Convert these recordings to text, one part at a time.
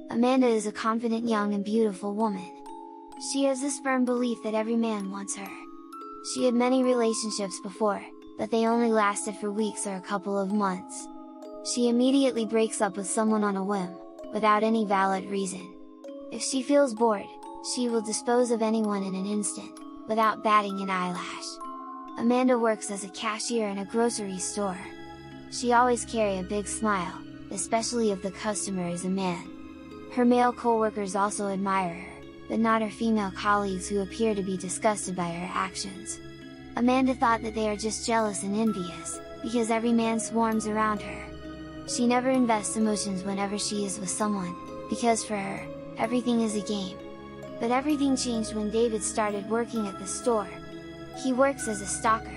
Amanda is a confident young and beautiful woman. She has this firm belief that every man wants her. She had many relationships before, but they only lasted for weeks or a couple of months. She immediately breaks up with someone on a whim, without any valid reason. If she feels bored, she will dispose of anyone in an instant, without batting an eyelash. Amanda works as a cashier in a grocery store. She always carries a big smile, especially if the customer is a man. Her male co-workers also admire her, but not her female colleagues who appear to be disgusted by her actions. Amanda thought that they are just jealous and envious, because every man swarms around her. She never invests emotions whenever she is with someone, because for her, everything is a game. But everything changed when David started working at the store. He works as a stalker.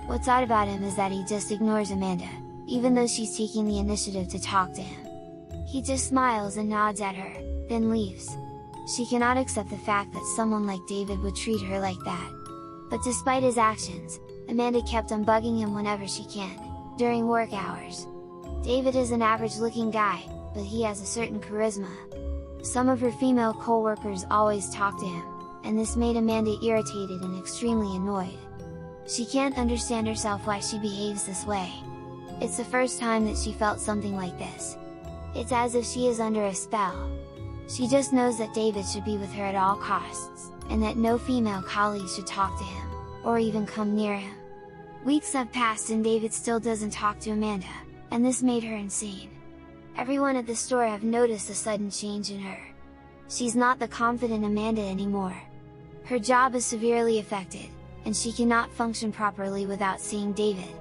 What's odd about him is that he just ignores Amanda, even though she's taking the initiative to talk to him. He just smiles and nods at her, then leaves. She cannot accept the fact that someone like David would treat her like that. But despite his actions, Amanda kept on bugging him whenever she can, during work hours. David is an average-looking guy, but he has a certain charisma. Some of her female co-workers always talk to him, and this made Amanda irritated and extremely annoyed. She can't understand herself why she behaves this way. It's the first time that she felt something like this. It's as if she is under a spell. She just knows that David should be with her at all costs, and that no female colleague should talk to him, or even come near him. Weeks have passed and David still doesn't talk to Amanda, and this made her insane. Everyone at the store have noticed a sudden change in her. She's not the confident Amanda anymore. Her job is severely affected, and she cannot function properly without seeing David.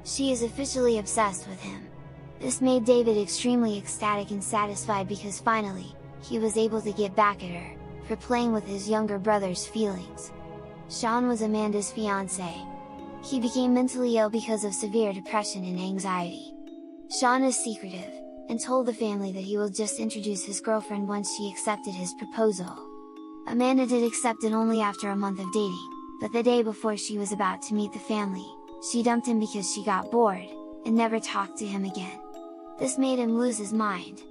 She is officially obsessed with him. This made David extremely ecstatic and satisfied because finally, he was able to get back at her, for playing with his younger brother's feelings. Sean was Amanda's fiancé. He became mentally ill because of severe depression and anxiety. Sean is secretive, and told the family that he will just introduce his girlfriend once she accepted his proposal. Amanda did accept it only after a month of dating, but the day before she was about to meet the family, she dumped him because she got bored, and never talked to him again. This made him lose his mind.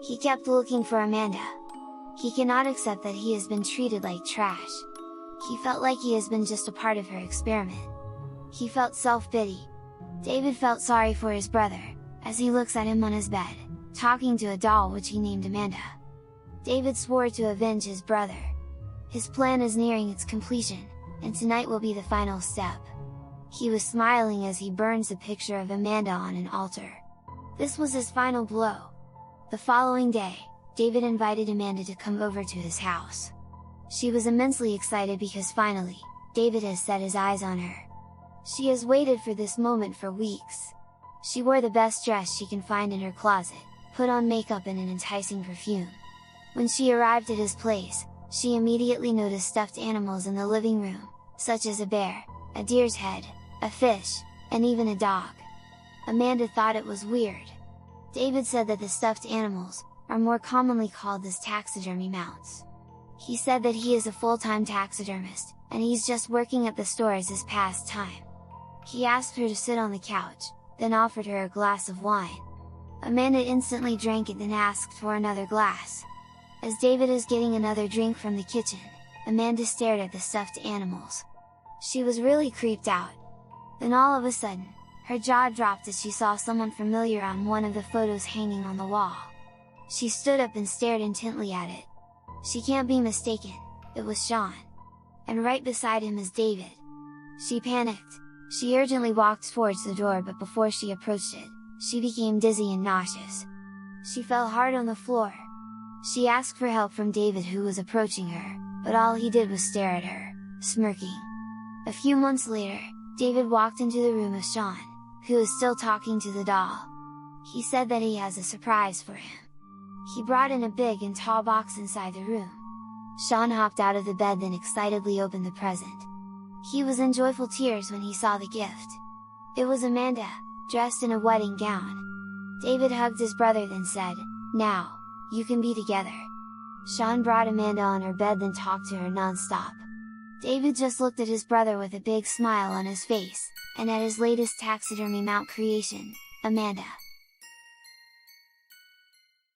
He kept looking for Amanda. He cannot accept that he has been treated like trash. He felt like he has been just a part of her experiment. He felt self-pity. David felt sorry for his brother, as he looks at him on his bed, talking to a doll which he named Amanda. David swore to avenge his brother. His plan is nearing its completion, and tonight will be the final step. He was smiling as he burns a picture of Amanda on an altar. This was his final blow. The following day, David invited Amanda to come over to his house. She was immensely excited because finally, David has set his eyes on her. She has waited for this moment for weeks. She wore the best dress she can find in her closet, put on makeup and an enticing perfume. When she arrived at his place, she immediately noticed stuffed animals in the living room, such as a bear, a deer's head, a fish, and even a dog. Amanda thought it was weird. David said that the stuffed animals are more commonly called as taxidermy mounts. He said that he is a full-time taxidermist, and he's just working at the store as his pastime. He asked her to sit on the couch, then offered her a glass of wine. Amanda instantly drank it then asked for another glass. As David is getting another drink from the kitchen, Amanda stared at the stuffed animals. She was really creeped out. Then all of a sudden, her jaw dropped as she saw someone familiar on one of the photos hanging on the wall. She stood up and stared intently at it. She can't be mistaken, it was Sean. And right beside him is David. She panicked. She urgently walked towards the door, but before she approached it, she became dizzy and nauseous. She fell hard on the floor. She asked for help from David, who was approaching her, but all he did was stare at her, smirking. A few months later, David walked into the room of Sean, who was still talking to the doll. He said that he has a surprise for him. He brought in a big and tall box inside the room. Sean hopped out of the bed then excitedly opened the present. He was in joyful tears when he saw the gift. It was Amanda, dressed in a wedding gown. David hugged his brother then said, "Now, you can be together." Sean brought Amanda on her bed then talked to her non-stop. David just looked at his brother with a big smile on his face, and at his latest taxidermy mount creation, Amanda.